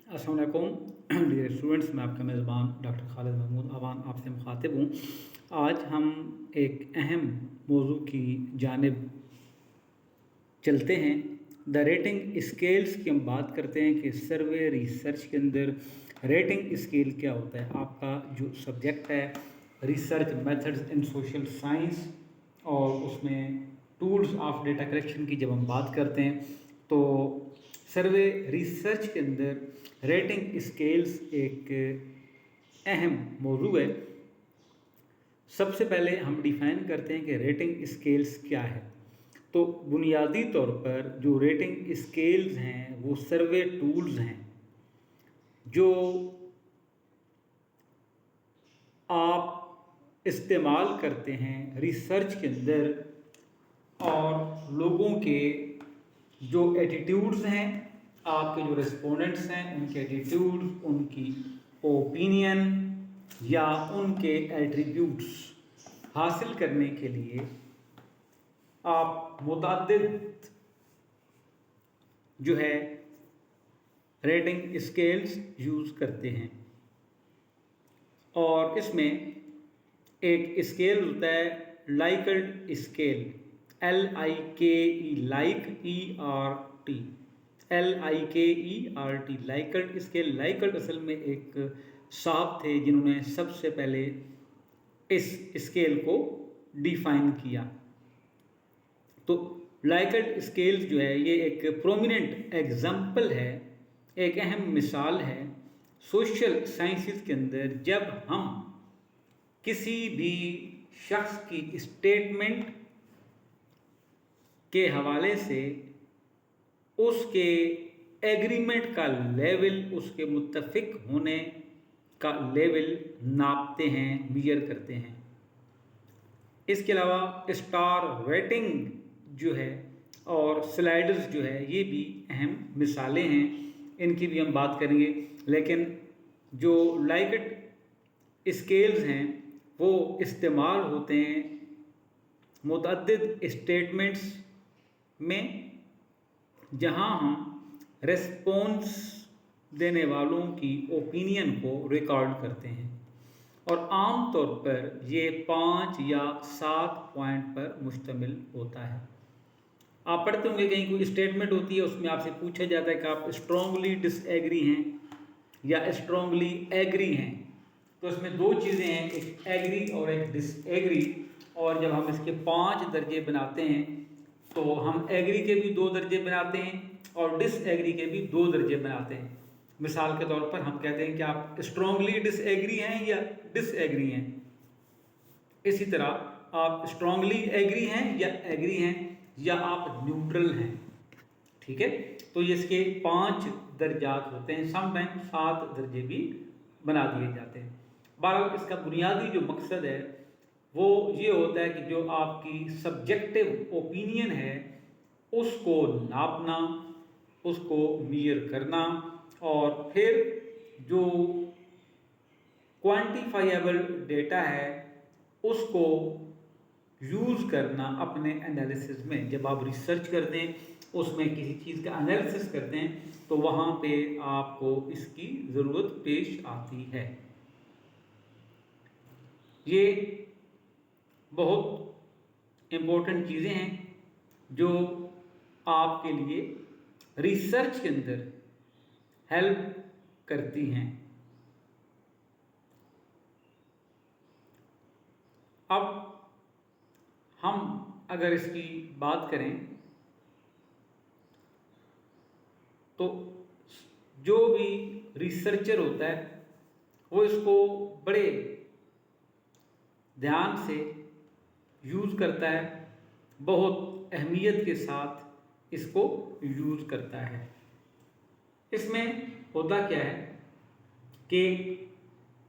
अस्सलाम वालेकुम dear students, मैं आपका मेज़बान डॉक्टर खालिद महमूद अवान आपसे मुखातिब हूँ। आज हम एक अहम मौजू की जानिब चलते हैं। द रेटिंग स्केल्स की हम बात करते हैं कि सर्वे रिसर्च के अंदर रेटिंग स्केल क्या होता है। आपका जो सब्जेक्ट है research methods in social science, और उसमें टूल्स ऑफ डेटा कलेक्शन की जब हम बात करते हैं तो सर्वे रिसर्च के अंदर रेटिंग स्केल्स एक अहम मौजू है। सबसे पहले हम डिफाइन करते हैं कि रेटिंग स्केल्स क्या है। तो बुनियादी तौर पर जो रेटिंग स्केल्स हैं वो सर्वे टूल्स हैं जो आप इस्तेमाल करते हैं रिसर्च के अंदर, और लोगों के जो एटीट्यूड्स हैं, आपके जो रिस्पोंडेंट्स हैं उनके एटीट्यूड्स, उनकी ओपिनियन या उनके एट्रीब्यूट्स हासिल करने के लिए आप मुतअद्दिद जो है रेटिंग स्केल्स यूज़ करते हैं। और इसमें एक स्केल होता है Likert scale, LIKE, like ERT, LIKERT, Likert scale. Likert असल में एक साहब थे जिन्होंने सबसे पहले इस स्केल को डिफाइन किया। तो लाइकल्ट स्केल जो है ये एक प्रोमिनेंट एग्जाम्पल है, एक अहम मिसाल है सोशल साइंसेस के अंदर। जब हम किसी भी शख्स की स्टेटमेंट के हवाले से उसके एग्रीमेंट का लेवल, उसके मुत्तफिक होने का लेवल नापते हैं, मेजर करते हैं। इसके अलावा स्टार रेटिंग जो है और स्लाइडर्स जो है ये भी अहम मिसालें हैं, इनकी भी हम बात करेंगे। लेकिन जो लाइकल्ट स्केल्स हैं वो इस्तेमाल होते हैं मुतअद्दिद स्टेटमेंट्स में, जहां हम रेस्पॉन्स देने वालों की ओपिनियन को रिकॉर्ड करते हैं, और आम तौर पर ये 5 या 7 पॉइंट पर मुश्तमिल होता है। आप पढ़ते होंगे कहीं कोई स्टेटमेंट होती है, उसमें आपसे पूछा जाता है कि आप स्ट्रांगली डिसएग्री हैं या स्ट्रांगली एग्री हैं। तो इसमें दो चीज़ें हैं, एक एग्री और एक डिसएग्री। और जब हम इसके 5 दर्जे बनाते हैं तो हम एग्री के भी 2 दर्जे बनाते हैं और डिसएग्री के भी 2 दर्जे बनाते हैं। मिसाल के तौर पर हम कहते हैं कि आप स्ट्रांगली डिसएग्री हैं या डिसएग्री हैं। इसी तरह आप स्ट्रांगली एग्री हैं या एग्री हैं, या आप न्यूट्रल हैं। ठीक है, तो ये इसके 5 दर्जात होते हैं, समटाइम 7 दर्जे भी बना दिए जाते हैं। बहरहाल इसका बुनियादी जो मकसद है वो ये होता है कि जो आपकी सब्जेक्टिव ओपिनियन है उसको नापना, उसको मेजर करना, और फिर जो क्वांटिफाइबल डेटा है उसको यूज़ करना अपने एनालिसिस में। जब आप रिसर्च करते हैं, उसमें किसी चीज़ का एनालिसिस करते हैं, तो वहाँ पे आपको इसकी ज़रूरत पेश आती है। ये बहुत इम्पोर्टेंट चीज़ें हैं जो आपके लिए रिसर्च के अंदर हेल्प करती हैं। अब हम अगर इसकी बात करें तो जो भी रिसर्चर होता है वो इसको बड़े ध्यान से यूज़ करता है, बहुत अहमियत के साथ इसको यूज़ करता है। इसमें होता क्या है कि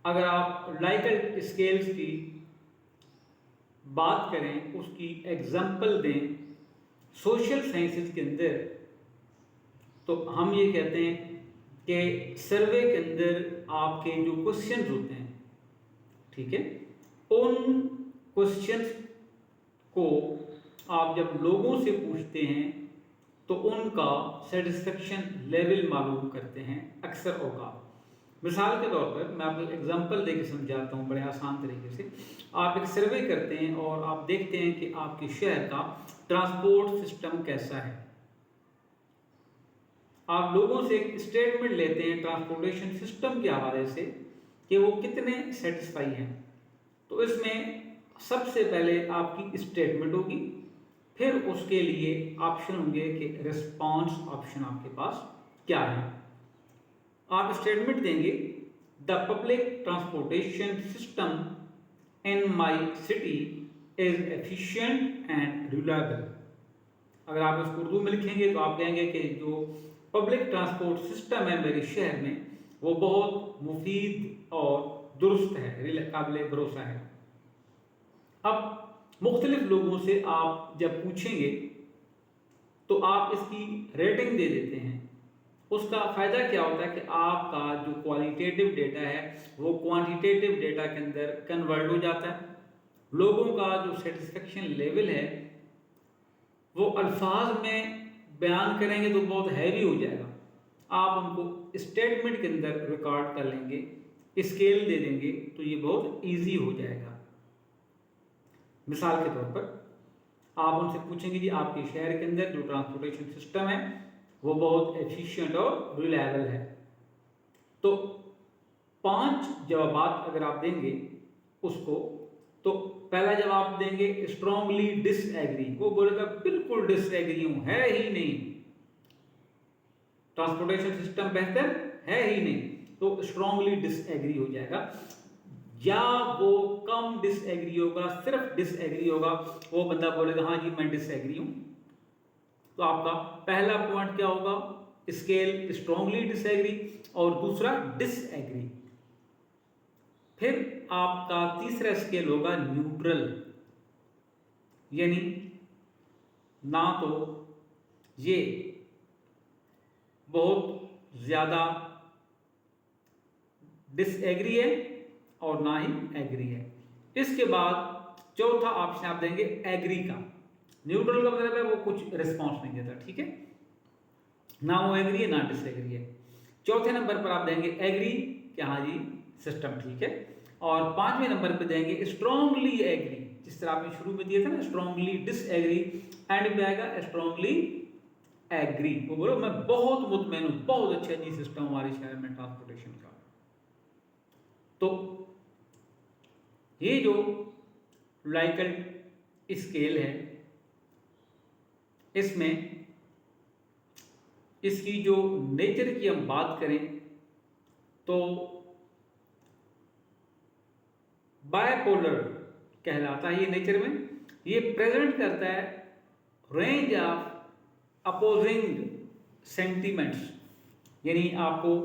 अगर आप लाइकल्ट स्केल्स की बात करें, उसकी एग्जाम्पल दें सोशल साइंसेस के अंदर, तो हम ये कहते हैं कि सर्वे के अंदर आपके जो क्वेश्चंस होते हैं, ठीक है, उन क्वेश्चंस को आप जब लोगों से पूछते हैं तो उनका सेटिस्फेक्शन लेवल मालूम करते हैं अक्सर औकात। मिसाल के तौर पर मैं आपको एग्जांपल देके समझाता हूँ बड़े आसान तरीके से। आप एक सर्वे करते हैं और आप देखते हैं कि आपके शहर का ट्रांसपोर्ट सिस्टम कैसा है। आप लोगों से एक स्टेटमेंट लेते हैं ट्रांसपोर्टेशन सिस्टम के हवाले से कि वो कितने सेटिस्फाई हैं। तो इसमें सबसे पहले आपकी स्टेटमेंट होगी, फिर उसके लिए ऑप्शन होंगे कि रिस्पांस ऑप्शन आपके पास क्या है। आप स्टेटमेंट देंगे the public transportation system in my city is efficient and reliable. अगर आप इसको उर्दू में लिखेंगे तो आप कहेंगे कि जो पब्लिक ट्रांसपोर्ट सिस्टम है मेरे शहर में वो बहुत मुफीद और दुरुस्त है, काबिल भरोसा है। अब मुख्तलिफ लोगों से आप जब पूछेंगे तो आप इसकी रेटिंग दे देते हैं। उसका फ़ायदा क्या होता है कि आपका जो क्वालिटेटिव डेटा है वो क्वांटिटेटिव डेटा के अंदर कन्वर्ट हो जाता है। लोगों का जो सेटिस्फेक्शन लेवल है वो अल्फाज में बयान करेंगे तो बहुत हैवी हो जाएगा। आप उनको स्टेटमेंट के अंदर रिकॉर्ड कर लेंगे, स्केल दे देंगे तो ये बहुत इजी हो जाएगा। मिसाल के तौर पर आप उनसे पूछेंगे जी आपके शहर के अंदर जो ट्रांसपोर्टेशन सिस्टम है वो बहुत एफिशिएंट और रिलायबल है। तो 5 जवाब अगर आप देंगे उसको, तो पहला जवाब देंगे स्ट्रांगली डिसएग्री। वो बोलेगा बिल्कुल डिसएग्री हूं, है ही नहीं, ट्रांसपोर्टेशन सिस्टम बेहतर है ही नहीं, तो स्ट्रांगली डिसएग्री हो जाएगा। या वो कम डिसएग्री होगा, सिर्फ डिसएग्री होगा, वो बंदा बोलेगा हाँ जी मैं डिसएग्री हूं। तो आपका पहला पॉइंट क्या होगा, स्केल स्ट्रांगली डिसएग्री, और दूसरा डिसएग्री। फिर आपका तीसरा स्केल होगा न्यूट्रल, यानी ना तो ये बहुत ज्यादा डिसएग्री है और ना ही एग्री है। इसके बाद चौथा ऑप्शन आप देंगे एग्री का। न्यूट्रल का मतलब है वो कुछ रिस्पॉन्स नहीं देता, ठीक है, ना वो एग्री है ना डिसएग्री है। चौथे नंबर पर आप देंगे एग्री कि हाँ जी सिस्टम ठीक है, और 5वें नंबर पे देंगे स्ट्रांगली एग्री, जिस तरह आपने शुरू में दिया था ना स्ट्रांगली डिसएग्री, एंड पे आएगा स्ट्रांगली एग्री। वो बोलो मैं बहुत मुतमईन हूं, बहुत अच्छा जी सिस्टम हमारे शहर में ट्रांसपोर्टेशन का। तो ये जो लाइकल्ट स्केल है इसमें इसकी जो नेचर की हम बात करें तो बायपोलर कहलाता है ये नेचर में। ये प्रेजेंट करता है रेंज ऑफ अपोजिंग सेंटिमेंट्स, यानी आपको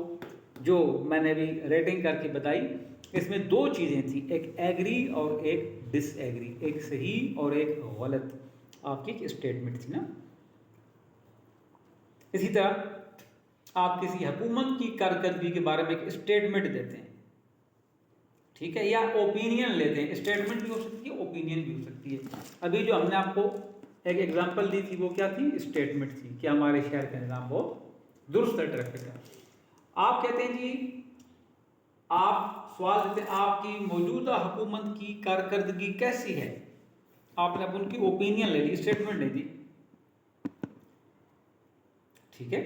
जो मैंने अभी रेटिंग करके बताई इसमें 2 चीज़ें थी, एक एग्री और एक डिसएग्री, एक सही और एक गलत आपकी एक स्टेटमेंट थी ना। इसी तरह आप किसी हुकूमत की कारकर्दगी के बारे में एक स्टेटमेंट देते हैं, ठीक है, या ओपिनियन लेते हैं। स्टेटमेंट भी हो सकती है, ओपिनियन भी हो सकती है। अभी जो हमने आपको एक एग्जांपल दी थी वो क्या थी, स्टेटमेंट थी कि हमारे शहर का निज़ाम बहुत दुरुस्त है, ट्रैफिक का। आप कहते हैं जी, आप सवाल देते हैं आपकी मौजूदा हुकूमत की कारकर्दगी कैसी है। आपने अब उनकी ओपिनियन ले ली, स्टेटमेंट ले दी, ठीक है,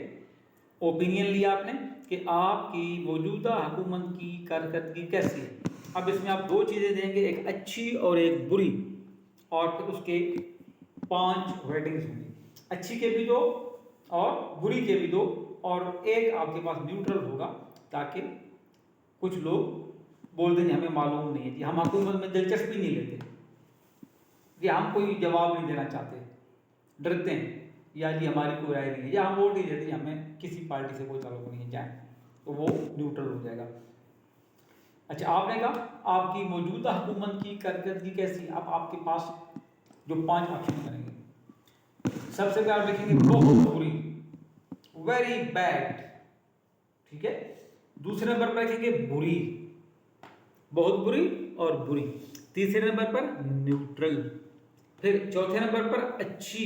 ओपिनियन लिया आपने कि आपकी मौजूदा हुकूमत की कारकर्दगी कैसी है। अब इसमें आप 2 चीज़ें देंगे, एक अच्छी और एक बुरी, और फिर उसके 5 रेटिंग्स होंगी, अच्छी के भी 2 और बुरी के भी 2, और एक आपके पास न्यूट्रल होगा, ताकि कुछ लोग बोल देंगे हमें मालूम नहीं है कि हम हुकूमत में दिलचस्पी नहीं लेते, कि हम कोई जवाब नहीं देना चाहते, डरते हैं, या जी हमारी कोई राय नहीं है, या हम वोट नहीं देते, हमें किसी पार्टी से कोई ताल्लुक नहीं है, जाए, तो वो न्यूट्रल हो जाएगा। अच्छा, आपने कहा आपकी मौजूदा हुकूमत की कारकर्दगी कैसी। अब आपके पास जो 5 ऑप्शन बनेंगे, सबसे पहले आप लिखेंगे बहुत बुरी, वेरी बैड, ठीक है। दूसरे नंबर पर लिखेंगे बुरी, बहुत बुरी और बुरी। तीसरे नंबर पर न्यूट्रल, फिर चौथे नंबर पर अच्छी,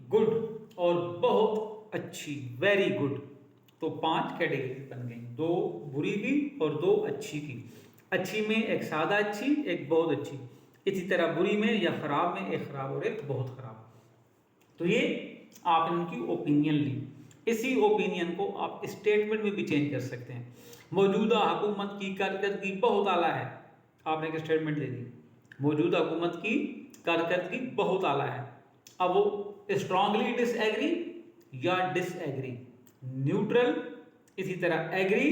गुड, और बहुत अच्छी, वेरी गुड। तो 5 कैटेगरी बन गई, 2 बुरी की और 2 अच्छी की। अच्छी में एक सादा अच्छी, एक बहुत अच्छी। इसी तरह बुरी में या खराब में एक खराब और एक बहुत खराब। तो ये आपने उनकी ओपिनियन ली। इसी ओपिनियन को आप स्टेटमेंट में भी चेंज कर सकते हैं। मौजूदा हुकूमत की कारकर्दगी बहुत आला है, आपने एक स्टेटमेंट दे दी, मौजूदा हुकूमत की कारकर्दगी बहुत आला है। अब वो स्ट्रांगली डिसएग्री या डिसएग्री, न्यूट्रल, इसी तरह एग्री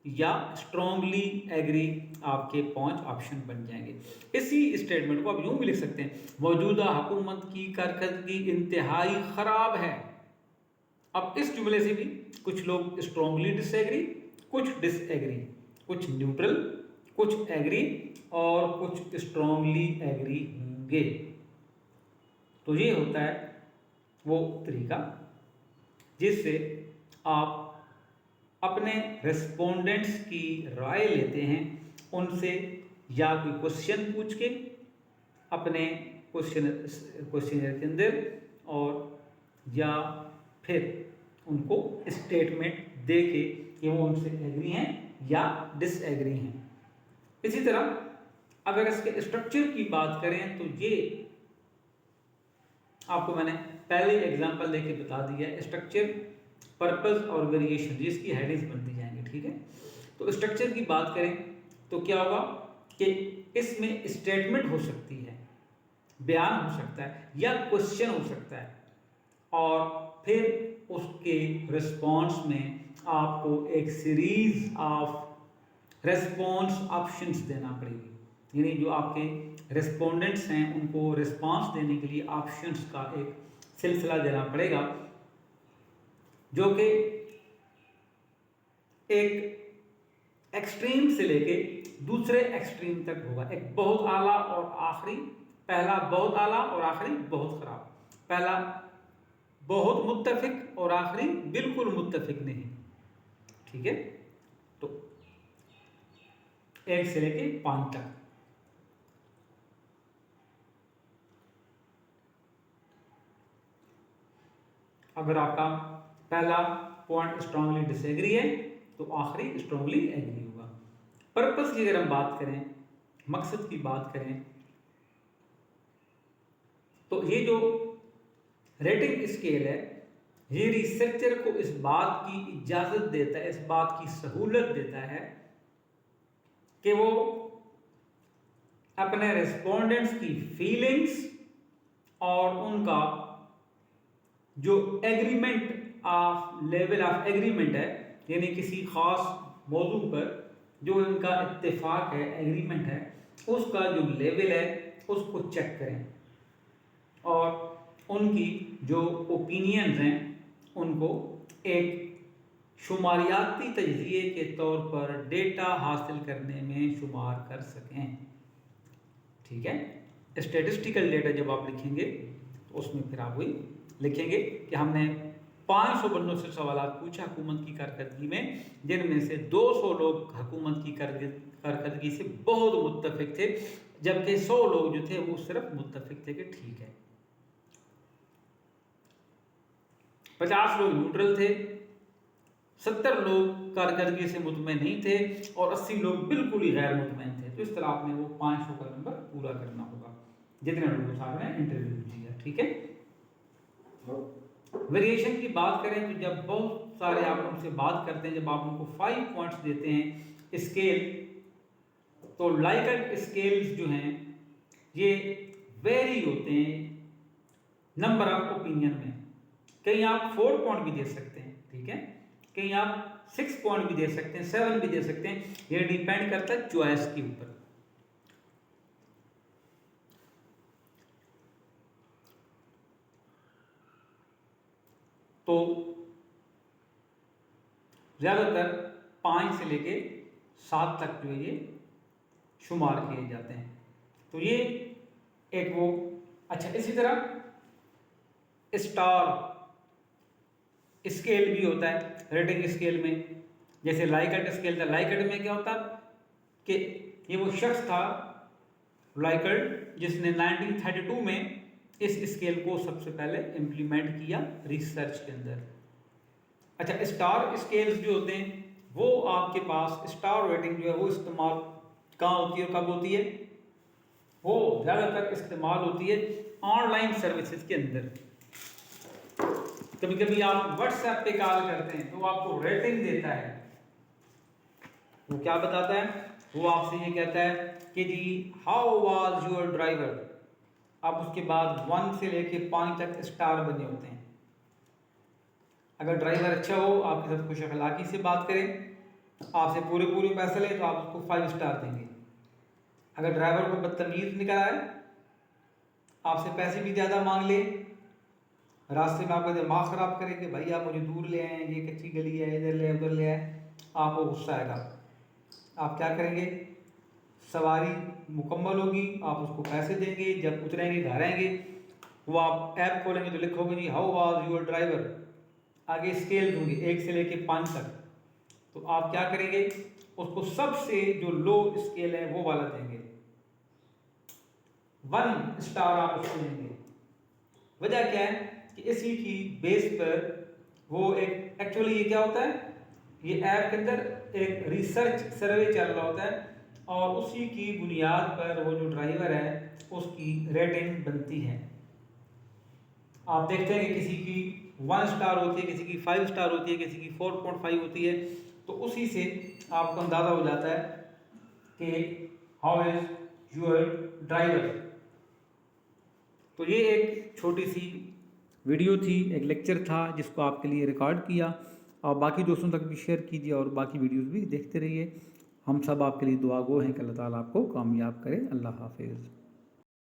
या स्ट्रांगली एग्री, आपके 5 ऑप्शन बन जाएंगे। इसी स्टेटमेंट को आप यूं भी लिख सकते हैं, मौजूदा हुकूमत की कारकर्दगी इंतहाई खराब है। अब इस जुमले से भी कुछ लोग स्ट्रांगली डिसएग्री, कुछ डिसएग्री, कुछ न्यूट्रल, कुछ एग्री और कुछ स्ट्रांगली एग्री होंगे। तो ये होता है वो तरीका जिससे आप अपने रेस्पोंडेंट्स की राय लेते हैं, उनसे या कोई क्वेश्चन पूछ के अपने क्वेश्चनर के अंदर, और या फिर उनको स्टेटमेंट दे के कि वो उनसे एग्री हैं या डिसएग्री हैं। इसी तरह अगर इसके स्ट्रक्चर की बात करें तो ये आपको मैंने पहले एग्जांपल देके बता दिया है, स्ट्रक्चर, पर्पस और वेरिएशन, जिसकी हेडिंग्स बनती जाएंगी, ठीक है। तो स्ट्रक्चर की बात करें तो क्या होगा कि इसमें स्टेटमेंट हो सकती है, बयान हो सकता है या क्वेश्चन हो सकता है, और फिर उसके रिस्पॉन्स में आपको एक सीरीज ऑफ रेस्पॉन्स ऑप्शंस देना पड़ेगी। यानी जो आपके रेस्पोंडेंट्स हैं उनको रिस्पॉन्स देने के लिए ऑप्शंस का एक सिलसिला देना पड़ेगा, जो कि एक एक्सट्रीम से लेके दूसरे एक्सट्रीम तक होगा। एक बहुत आला और आखिरी, पहला बहुत आला और आखिरी बहुत खराब, पहला बहुत मुत्तफिक और आखिरी बिल्कुल मुत्तफिक नहीं, ठीक है। तो 1 से लेके 5 तक। अगर आपका पहला पॉइंट स्ट्रांगली डिसएग्री है तो आखिरी स्ट्रांगली एग्री होगा। पर्पस की अगर हम बात करें, मकसद की बात करें, तो ये जो रेटिंग स्केल है ये रिसर्चर को इस बात की इजाजत देता है, इस बात की सहूलत देता है कि वो अपने रेस्पोंडेंट्स की फीलिंग्स और उनका जो agreement of level of agreement है, यानी किसी खास मौजू पर जो इनका इत्तेफाक है, एग्रीमेंट है, उसका जो लेवल है उसको चेक करें, और उनकी जो ओपिनियंस हैं उनको एक शुमारियाती तजज़िये के तौर पर डेटा हासिल करने में शुमार कर सकें, ठीक है। स्टैटिस्टिकल डेटा जब आप लिखेंगे तो उसमें फिर आप वही लिखेंगे कि हमने 500 बंदों से सवालात पूछा हुकूमत की कारकर्दगी में, जिनमें से 200 लोग हुकूमत की कारकर्दगी से बहुत मुत्तफिक थे, जबकि 100 लोग जो थे वो सिर्फ मुत्तफिक थे कि ठीक है। 50 लोग न्यूट्रल थे, 70 लोग कारकर्दगी से मुतमईन नहीं थे और 80 लोग बिल्कुल ही गैर मुतमईन थे। तो इस तरह आपने वो 500 का नंबर पूरा करना होगा जितने लोगों से आपने इंटरव्यू किया, ठीक है। वेरिएशन की बात करें तो जब बहुत सारे आप उनसे बात करते हैं, जब आप उनको 5 पॉइंट्स देते हैं स्केल, तो लाइकेट स्केल्स जो हैं ये वेरी होते हैं नंबर ऑफ ओपिनियन में। कहीं आप 4 पॉइंट भी दे सकते हैं, ठीक है, कहीं आप 6 पॉइंट भी दे सकते हैं, 7 भी दे सकते हैं, ये डिपेंड करता है चॉइस के ऊपर। तो ज़्यादातर 5 से लेके 7 तक जो ये शुमार किए जाते हैं। तो ये एक वो अच्छा, इसी तरह स्टार स्केल भी होता है रेटिंग स्केल में। जैसे लाइकेट स्केल था, लाइकेट में क्या होता कि ये वो शख्स था लाइकेट जिसने 1932 में इस स्केल को सबसे पहले इम्प्लीमेंट किया रिसर्च के अंदर। अच्छा, स्टार स्केल्स जो होते हैं वो आपके पास स्टार रेटिंग जो है वो इस्तेमाल कहाँ होती है और कब होती है? वो ज़्यादातर इस्तेमाल होती है ऑनलाइन सर्विसेज के अंदर। कभी कभी आप व्हाट्सएप पे कॉल करते हैं तो आपको रेटिंग देता है। वो क्या बताता है? वो आपसे ये कहता है कि जी हाउ वाज योर ड्राइवर। आप उसके बाद 1 से लेके 5 तक स्टार बने होते हैं। अगर ड्राइवर अच्छा हो, आपके साथ खुश अखलाकी से बात करे, आपसे पूरे पूरे पैसे ले तो आप उसको 5 स्टार देंगे। अगर ड्राइवर को बदतमीज निकल आए, आपसे पैसे भी ज़्यादा मांग ले, रास्ते में आपका दिमाग ख़राब करे कि भाई आप मुझे दूर ले आए, ये कच्ची गली है, इधर ले उधर ले आए, आपको गुस्सा आएगा। आप क्या करेंगे? सवारी मुकम्मल होगी, आप उसको पैसे देंगे, जब उतरेंगे घर आएंगे वो आप ऐप खोलेंगे तो लिखोगे जी हाउ वाज योर ड्राइवर, आगे स्केल दूंगे 1 से लेके 5 तक। तो आप क्या करेंगे? उसको सबसे जो लो स्केल है वो वाला देंगे, 1 स्टार आप उसको देंगे। वजह क्या है कि इसी की बेस पर वो एक एक्चुअली ये क्या होता है, ये ऐप के अंदर एक रिसर्च सर्वे चल रहा होता है और उसी की बुनियाद पर वो जो ड्राइवर है उसकी रेटिंग बनती है। आप देखते हैं कि किसी की 1 स्टार होती है, किसी की 5 स्टार होती है, किसी की 4.5 होती है, तो उसी से आपको अंदाज़ा हो जाता है कि हाउ इज़ योर ड्राइवर। तो ये एक छोटी सी वीडियो थी, एक लेक्चर था जिसको आपके लिए रिकॉर्ड किया। और बाकी दोस्तों तक भी शेयर कीजिए और बाकी वीडियोस भी देखते रहिए। हम सब आपके लिए दुआ गो हैं कि अल्लाह ताला आपको कामयाब करे। अल्लाह हाफिज़।